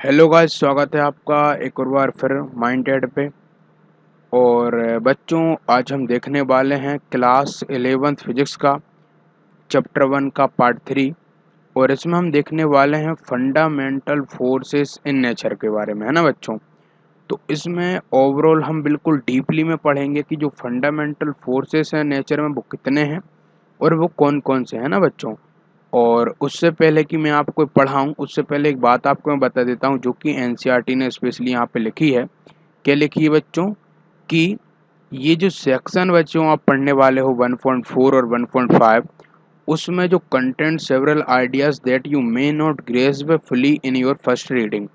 Hello guys, स्वागत है आपका एक और बार फिर माइंडेड पे। और बच्चों, आज हम देखने वाले हैं क्लास 11th फिजिक्स का चैप्टर 1 का पार्ट 3। और इसमें हम देखने वाले हैं फंडामेंटल फोर्सेस इन नेचर के बारे में, है ना बच्चों। तो इसमें ओवरऑल हम बिल्कुल डीपली में पढ़ेंगे कि जो फंडामेंटल फोर्सेस हैं नेचर में वो कितने हैं और वो कौन कौन से हैं ना बच्चों। और उससे पहले कि मैं आपको पढ़ाऊँ, उससे पहले एक बात आपको मैं बता देता हूँ जो कि एनसीईआरटी ने स्पेशली यहाँ पे लिखी है। क्या लिखी है बच्चों कि ये जो सेक्शन बच्चों आप पढ़ने वाले हो 1.4 और 1.5, उसमें जो content several ideas that you may not grasp fully in your first reading.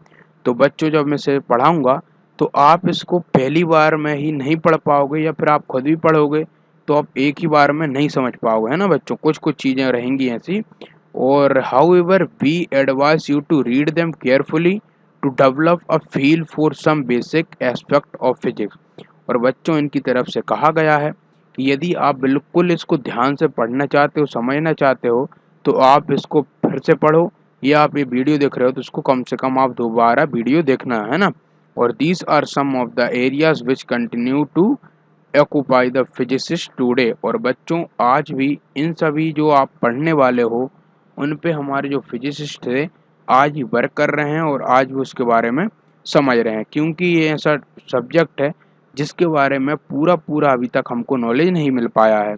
तो बच्चों, जब मैं इसे पढ़ाऊंगा तो आप इसको पहली बार में ही नहीं पढ़ पाओगे, या फिर आप खुद भी पढ़ोगे तो आप एक ही बार में नहीं समझ पाओगे, है ना बच्चों। कुछ कुछ चीज़ें रहेंगी ऐसी। और however we advise you to read them carefully to develop a feel for some basic aspect of physics. और बच्चों, इनकी तरफ से कहा गया है कि यदि आप बिल्कुल इसको ध्यान से पढ़ना चाहते हो, समझना चाहते हो, तो आप इसको फिर से पढ़ो, या आप ये वीडियो देख रहे हो तो इसको कम से कम आप दोबारा वीडियो देखना है ना। और these are some of the areas which continue to occupy the physicist today. और बच्चों, आज भी इन सभी जो आप पढ़ने वाले हो उन पे हमारे जो फिजिसिस्ट थे आज भी वर्क कर रहे हैं और आज भी उसके बारे में समझ रहे हैं, क्योंकि ये ऐसा सब्जेक्ट है जिसके बारे में पूरा पूरा अभी तक हमको नॉलेज नहीं मिल पाया है।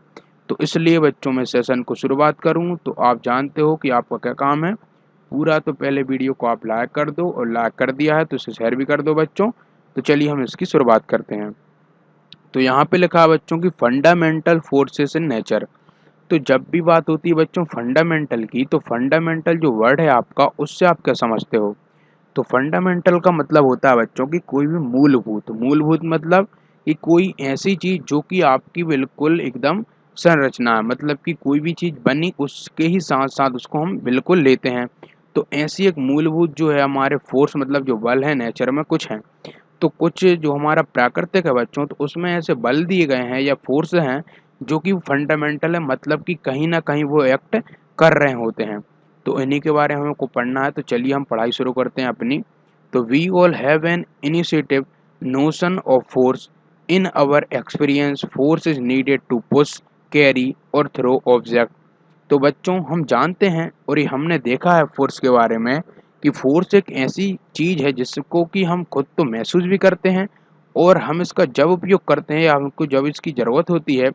तो इसलिए बच्चों, मैं सेशन को शुरुआत करूं तो आप जानते हो कि आपका क्या काम है। पूरा तो पहले वीडियो को आप लाइक कर दो, और लाइक कर दिया है तो इसे शेयर भी कर दो बच्चों। तो चलिए हम इसकी शुरुआत करते हैं। तो यहाँ पे लिखा है बच्चों की फंडामेंटल फोर्सेस इन नेचर। तो जब भी बात होती है बच्चों फंडामेंटल की, तो फंडामेंटल जो वर्ड है आपका, उससे आप क्या समझते हो। तो फंडामेंटल का मतलब होता है बच्चों की कोई भी मूलभूत। मूलभूत मतलब कि कोई ऐसी चीज जो कि आपकी बिल्कुल एकदम संरचना है, मतलब कि कोई भी चीज बनी उसके ही साथ साथ उसको हम बिल्कुल लेते हैं। तो ऐसी एक मूलभूत जो है हमारे फोर्स, मतलब जो बल है नेचर में कुछ है। तो कुछ जो हमारा प्राकृतिक है बच्चों, तो उसमें ऐसे बल दिए गए हैं या फोर्स हैं जो कि फंडामेंटल है, मतलब कि कहीं ना कहीं वो एक्ट कर रहे होते हैं। तो इन्हीं के बारे में हमको पढ़ना है। तो चलिए हम पढ़ाई शुरू करते हैं अपनी। तो we all have an initiative notion of force. In our experience force is needed to push, carry or throw object. तो बच्चों, हम जानते हैं और ये हमने देखा है फोर्स के बारे में कि फोर्स एक ऐसी चीज़ है जिसको कि हम खुद तो महसूस भी करते हैं, और हम इसका जब उपयोग करते हैं या हमको जब इसकी ज़रूरत होती है,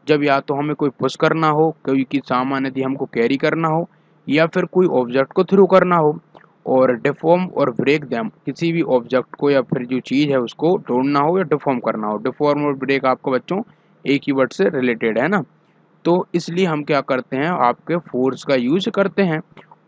जब या तो हमें कोई पुश करना हो, कोई की सामान यदि हमको कैरी करना हो, या फिर कोई ऑब्जेक्ट को थ्रू करना हो। और डिफॉर्म और ब्रेक दैम, किसी भी ऑब्जेक्ट को या फिर जो चीज़ है उसको तोड़ना हो या डिफॉर्म करना हो। डिफॉर्म और ब्रेक आपको बच्चों एक ही वर्ड से रिलेटेड है ना। तो इसलिए हम क्या करते हैं, आपके फोर्स का यूज करते हैं।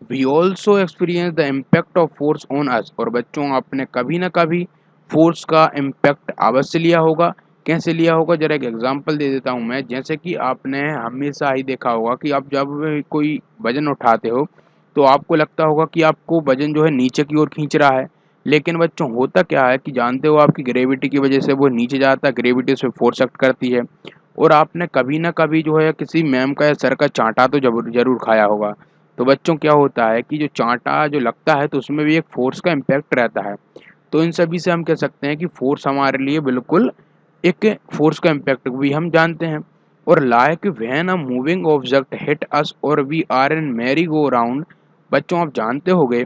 We also experience the impact of force on us. और बच्चों, आपने कभी ना कभी फोर्स का इम्पैक्ट अवश्य लिया होगा। कैसे लिया होगा, जरा एक एग्जांपल दे देता हूँ मैं। जैसे कि आपने हमेशा ही देखा होगा कि आप जब कोई वजन उठाते हो तो आपको लगता होगा कि आपको वजन जो है नीचे की ओर खींच रहा है। लेकिन बच्चों, होता क्या है कि जानते हो, आपकी ग्रेविटी की वजह से वो नीचे जाता है, ग्रेविटी उस पे फोर्स एक्ट करती है। और आपने कभी ना कभी जो है किसी मैम का या सर का चांटा तो जरूर जरूर खाया होगा। तो बच्चों, क्या होता है कि जो चांटा जो लगता है तो उसमें भी एक फोर्स का इम्पैक्ट रहता है। तो इन सभी से हम कह सकते हैं कि फोर्स हमारे लिए बिल्कुल एक फोर्स का इम्पैक्ट भी हम जानते हैं। और like when a moving object hit us or we are in merry go round. बच्चों, आप जानते होंगे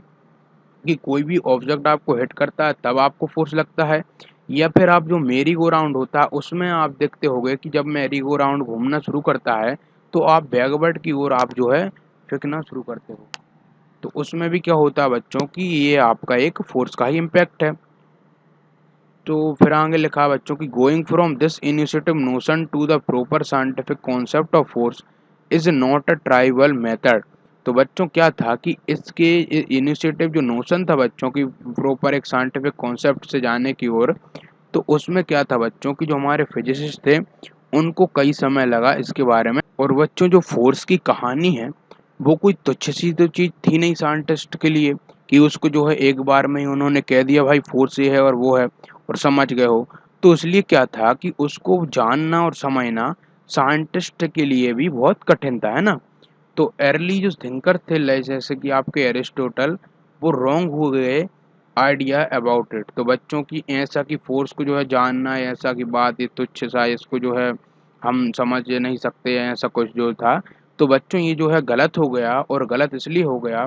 कि कोई भी ऑब्जेक्ट आपको हिट करता है तब आपको फोर्स लगता है, या फिर आप जो मेरी गो राउंड होता है उसमें आप देखते होंगे कि जब मेरी गो राउंड घूमना शुरू करता है तो आप बैकवर्ड की ओर आप जो है फेंकना शुरू करते हो। तो उसमें भी क्या होता है बच्चों कि ये आपका एक फोर्स का ही इम्पैक्ट है। तो फिर आगे लिखा है बच्चों की going from this initiative notion to the proper scientific concept of force is not a trivial method. तो बच्चों, क्या था कि इसके इनिशिएटिव जो नोशन था बच्चों की प्रॉपर एक साइंटिफिक कॉन्सेप्ट से जाने की ओर, तो उसमें क्या था बच्चों की जो हमारे फिजिसिस्ट थे उनको कई समय लगा इसके बारे में। और बच्चों, जो फोर्स की कहानी है वो कोई तुच्छ सी तो चीज़ थी नहीं साइंटिस्ट के लिए कि उसको जो है एक बार में ही उन्होंने कह दिया भाई फोर्स ये है और वो है और समझ गए हो। तो इसलिए क्या था कि उसको जानना और समझना साइंटिस्ट के लिए भी बहुत कठिन था, है ना। तो अर्ली जो थिंकर थे जैसे कि आपके एरिस्टोटल, वो रॉन्ग हो गए आइडिया अबाउट इट। तो बच्चों की ऐसा कि फ़ोर्स को जो है जानना है, ऐसा की बात ये तुच्छ सा इसको जो है हम समझ नहीं सकते हैं, ऐसा कुछ जो था। तो बच्चों ये जो है गलत हो गया, और गलत इसलिए हो गया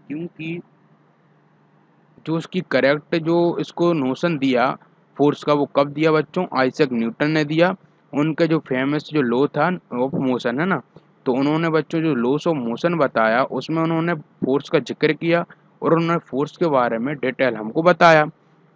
क्योंकि जो उसकी करेक्ट जो इसको नोशन दिया फ़ोर्स का, वो कब दिया बच्चों? आइज़ैक न्यूटन ने दिया। उनका जो फ़ेमस जो लॉ था ऑफ मोशन, है ना? तो उन्होंने बच्चों जो लॉज़ ऑफ मोशन बताया, उसमें उन्होंने फ़ोर्स का ज़िक्र किया और उन्होंने फ़ोर्स के बारे में डिटेल हमको बताया।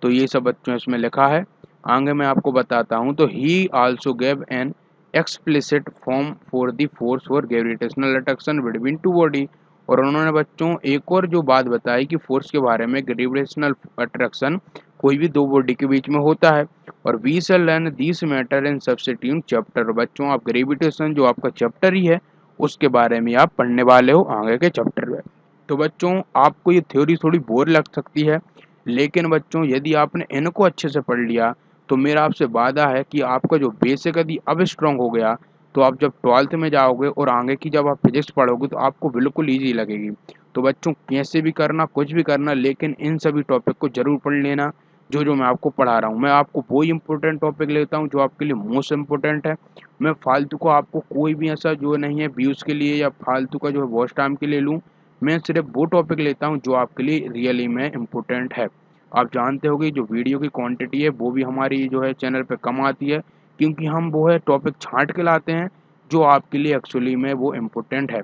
तो ये सब बच्चों इसमें लिखा है। आगे मैं आपको बताता हूँ। तो ही also gave an explicit form for the force for gravitational attraction between two body. और उन्होंने बच्चों एक और जो बात बताई कि फोर्स के बारे में, ग्रेविटेशनल अट्रैक्शन कोई भी दो बॉडी के बीच में होता है। और we shall learn this matter in substitute chapter. बच्चों आप ग्रेविटेशन जो आपका चैप्टर ही है, उसके बारे में आप पढ़ने वाले हो आगे के चैप्टर में। तो बच्चों आपको ये थ्योरी थोड़ी बोर लग सकती है, लेकिन बच्चों यदि आपने इनको अच्छे से पढ़ लिया, तो मेरा आपसे वादा है कि आपका जो बेसिक यदि अब स्ट्रांग हो गया, तो आप जब 12th में जाओगे और आगे की जब आप फिजिक्स पढ़ोगे, तो आपको बिल्कुल ईजी लगेगी। तो बच्चों कैसे भी करना, कुछ भी करना, लेकिन इन सभी टॉपिक को ज़रूर पढ़ लेना जो मैं आपको पढ़ा रहा हूँ। मैं आपको वही इंपॉर्टेंट टॉपिक लेता हूँ जो आपके लिए मोस्ट इम्पोर्टेंट है। मैं फालतू को आपको कोई भी ऐसा जो नहीं है व्यूज़ के लिए या फालतू का जो है वॉच टाइम के लिए लूँ। मैं सिर्फ वो टॉपिक लेता हूँ जो आपके लिए रियली में इम्पोर्टेंट है। आप जानते होंगे जो वीडियो की क्वांटिटी है वो भी हमारी जो है चैनल पे कम आती है, क्योंकि हम वो है टॉपिक छाँट के लाते हैं जो आपके लिए एक्चुअली में वो इम्पोर्टेंट है।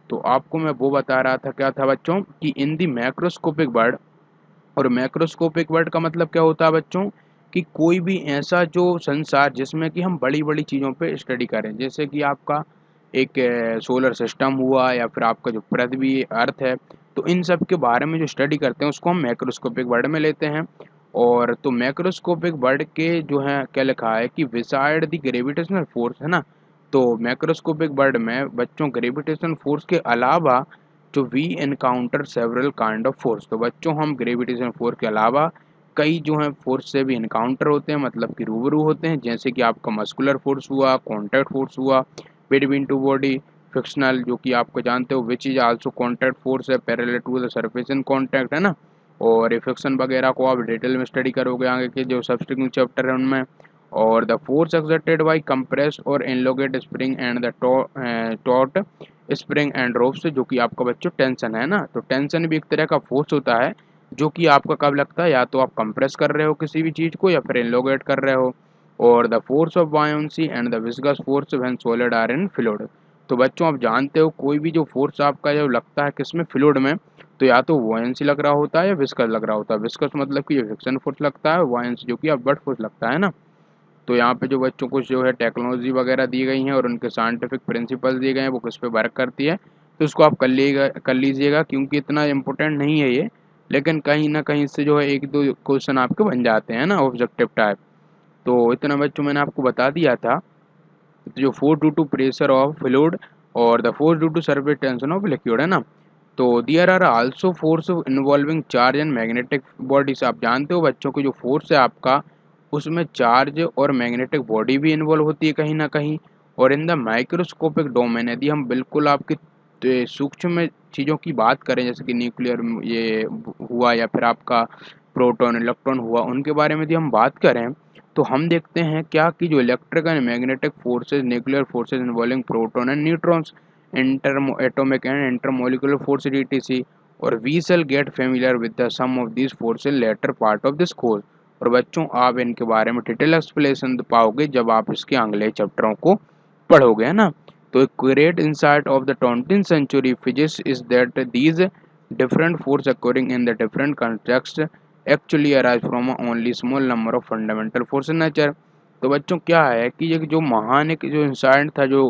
तो आपको मैं वो बता रहा था, क्या था बच्चों, कि इन दी मैक्रोस्कोपिक वर्ड। और मैक्रोस्कोपिक वर्ड का मतलब क्या होता है बच्चों, कि कोई भी ऐसा जो संसार जिसमें कि हम बड़ी-बड़ी चीज़ों पे स्टडी करें। जैसे कि आपका एक सोलर सिस्टम हुआ, या फिर आपका जो पृथ्वी अर्थ है, तो इन सब के बारे में जो स्टडी करते हैं उसको हम मैक्रोस्कोपिक वर्ड में लेते हैं। और तो मैक्रोस्कोपिक वर्ड के जो है क्या लिखा है कि बिसाइड द ग्रेविटेशनल फोर्स, है ना? तो मैक्रोस्कोपिक वर्ड में बच्चों ग्रेविटेशनल फोर्स के अलावा जो we encounter several kind of force. तो बच्चों हम ग्रेविटेशनल फोर्स के अलावा कई जो है फोर्स से भी इनकाउंटर होते हैं, मतलब कि रूबरू होते हैं। जैसे कि आपका मस्कुलर फोर्स हुआ, कॉन्टैक्ट फोर्स हुआ बिटवीन टू बॉडी, फ्रिक्शनल जो कि आपको जानते हो which is also contact force है parallel to the surface in contact, है ना? और रिफ्लेक्शन वगैरह को आप डिटेल में स्टडी करोगे आगे के जो सब्सिक्वेंट चैप्टर है उनमें। और the force exerted by compressed or elongated spring and the taut spring and rope से, जो कि आपका बच्चों टेंशन है ना। तो टेंशन भी एक तरह का फोर्स होता है जो कि आपका कब लगता है, या तो आप कंप्रेस कर रहे हो किसी भी चीज़ को या फिर एनलोगेट कर रहे हो। और the force of buoyancy and the viscous force when solid are in fluid. तो बच्चों आप जानते हो कोई भी जो फोर्स आपका जो लगता है किसमें, फ्लूइड में, तो या तो वॉयंसी लग रहा होता है या विस्कस लग रहा होता है। विस्कस मतलब कि जो फ्रिक्शन फोर्स लगता है, वॉयंसी जो कि अपवर्ड फोर्स लगता है ना। तो यहाँ पे जो बच्चों को जो है टेक्नोलॉजी वगैरह दी गई हैं और उनके साइंटिफिक प्रिंसिपल्स दिए गए हैं वो किस पे वर्क करती है, तो इसको आप कर लीजिएगा, क्योंकि इतना इम्पोर्टेंट नहीं है ये, लेकिन कहीं ना कहीं इससे जो है एक दो क्वेश्चन आपके बन जाते हैं ना ऑब्जेक्टिव टाइप। तो इतना बच्चों मैंने आपको बता दिया था। जो force due to pressure of fluid और the force due to surface tension of liquid, है ना। तो there are also force involving charge and magnetic bodies. आप जानते हो बच्चों को जो फोर्स है आपका, उसमें चार्ज और मैग्नेटिक बॉडी भी इन्वॉल्व होती है कहीं ना कहीं। और इन द माइक्रोस्कोपिक डोमेन, यदि हम बिल्कुल आपकी सूक्ष्म चीज़ों की बात करें, जैसे कि न्यूक्लियर ये हुआ या फिर आपका प्रोटॉन इलेक्ट्रॉन हुआ, उनके बारे में यदि हम बात करें, तो हम देखते हैं क्या कि जो electric and magnetic forces, nuclear forces involving proton and neutrons, interatomic and intermolecular force etc। और we shall get familiar with the some of this forces later part of this course. और बच्चों आप इनके बारे में detail explanation पाओगे जब आप इसके अगले चैप्टरों को पढ़ोगे, है ना। तो एक great insight of the 20th century physics is that these different forces occurring in the different contexts actually arise from a only small number of fundamental force in nature। तो बच्चों क्या है कि ये जो महान एक जो इंसाइट था जो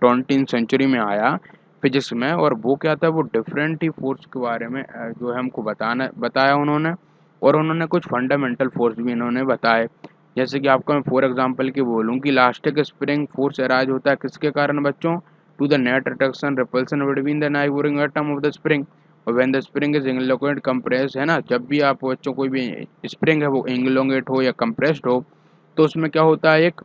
20th सेंचुरी में आया फिजिक्स में, और वो क्या था, वो डिफरेंट ही फोर्स के बारे में जो है हमको बताया उन्होंने। और उन्होंने कुछ फंडामेंटल फोर्स भी इन्होंने बताए। जैसे कि आपको मैं फॉर एग्जांपल की बोलूँ कि इलास्टिक स्प्रिंग फोर्स अराइज होता है किसके कारण बच्चों, to the net attraction repulsion between the neighbouring atom of the spring. और व्हेन द स्प्रिंग इज इंगलोकेट कंप्रेस, है ना, जब भी आप बच्चों कोई भी स्प्रिंग है वो इंगलोंगेट हो या कंप्रेस्ड हो, तो उसमें क्या होता है, एक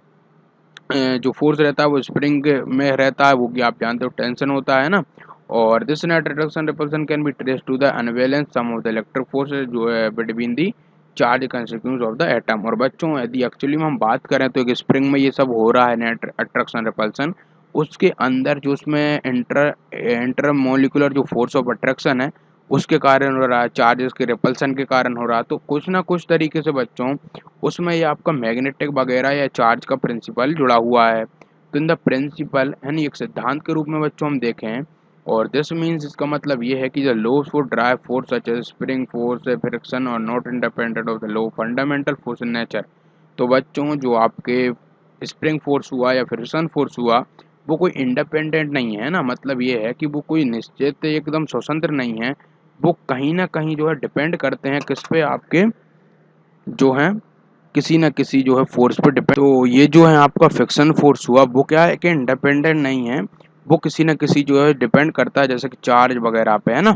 जो फोर्स रहता है वो स्प्रिंग में रहता है, वो कि आप जानते हो टेंशन होता है ना। और this net attraction repulsion can be trace to the unbalance sum of the electric forces जो है between the charge constituents of the atom. और बच्चों यदि एक्चुअली में हम बात करें तो एक स्प्रिंग में ये सब हो रहा है नेट अट्रैक्शन रिपल्सन, उसके अंदर जो उसमें इंटर मोलिकुलर जो फोर्स ऑफ अट्रैक्शन है उसके कारण हो रहा है, चार्जेस के रिपल्सन के कारण हो रहा है। तो कुछ ना कुछ तरीके से बच्चों उसमें ये आपका मैग्नेटिक वगैरह या चार्ज का प्रिंसिपल जुड़ा हुआ है। तो इन द प्रिंसिपल यानी एक सिद्धांत के रूप में बच्चों हम देखें, और दिस मीन्स इसका मतलब ये है कि the laws for derived force such as spring force friction are not independent of the law fundamental force in nature. तो बच्चों जो आपके स्प्रिंग फोर्स हुआ या फ्रिक्शन फोर्स हुआ वो कोई इंडिपेंडेंट नहीं है ना, मतलब ये है कि वो कोई निश्चित एकदम स्वतंत्र नहीं है, वो कहीं ना कहीं जो है डिपेंड करते हैं किस पे, आपके जो है किसी न किसी जो है फोर्स पे डिपेंड। तो ये जो है आपका फ्रिक्शन फोर्स हुआ वो क्या है कि इंडिपेंडेंट नहीं है, वो किसी न किसी जो है डिपेंड करता है, जैसे कि चार्ज वगैरह पे, है ना।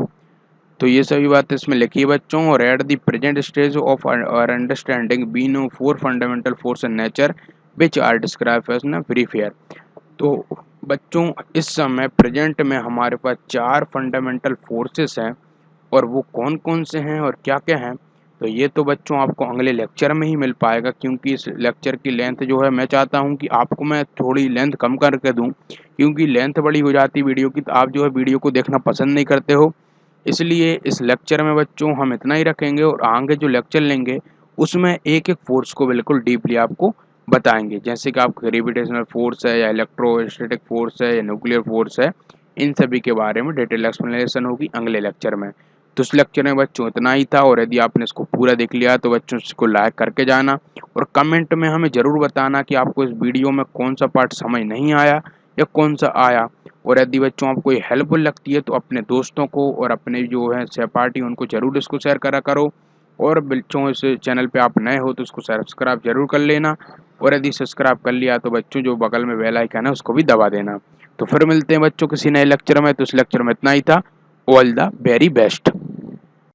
तो ये सभी बातें इसमें लिखी है बच्चों। और at the present stage of our understanding we know four fundamental force in nature which are describe as ना फ्री फेयर। तो बच्चों इस समय प्रेजेंट में हमारे पास चार फंडामेंटल फोर्सेस हैं, और वो कौन कौन से हैं और क्या क्या हैं, तो ये तो बच्चों आपको अगले लेक्चर में ही मिल पाएगा, क्योंकि इस लेक्चर की लेंथ जो है मैं चाहता हूँ कि आपको मैं थोड़ी लेंथ कम करके दूँ, क्योंकि लेंथ बड़ी हो जाती है वीडियो की तो आप जो है वीडियो को देखना पसंद नहीं करते हो। इसलिए इस लेक्चर में बच्चों हम इतना ही रखेंगे, और आगे जो लेक्चर लेंगे उसमें एक एक फोर्स को बिल्कुल डीपली आपको बताएंगे, जैसे कि आपका ग्रेविटेशनल फोर्स है या इलेक्ट्रोस्टैटिक फोर्स है या न्यूक्लियर फोर्स है, इन सभी के बारे में डिटेल एक्सप्लेनेशन होगी अगले लेक्चर में। तो इस लेक्चर में बच्चों इतना ही था, और यदि आपने इसको पूरा देख लिया तो बच्चों इसको लाइक करके जाना, और कमेंट में हमें ज़रूर बताना कि आपको इस वीडियो में कौन सा पार्ट समझ नहीं आया या कौन सा आया। और यदि बच्चों आपको ये हेल्पफुल लगती है तो अपने दोस्तों को और अपने जो है सहपाठी उनको ज़रूर इसको शेयर करा करो। और बच्चों इस चैनल पे आप नए हो तो इसको सब्सक्राइब जरूर कर लेना, और यदि सब्सक्राइब कर लिया तो बच्चों जो बगल में बेल आइकन है उसको भी दबा देना। तो फिर मिलते हैं बच्चों किसी नए लेक्चर में। तो इस लेक्चर में इतना ही था। All the very best.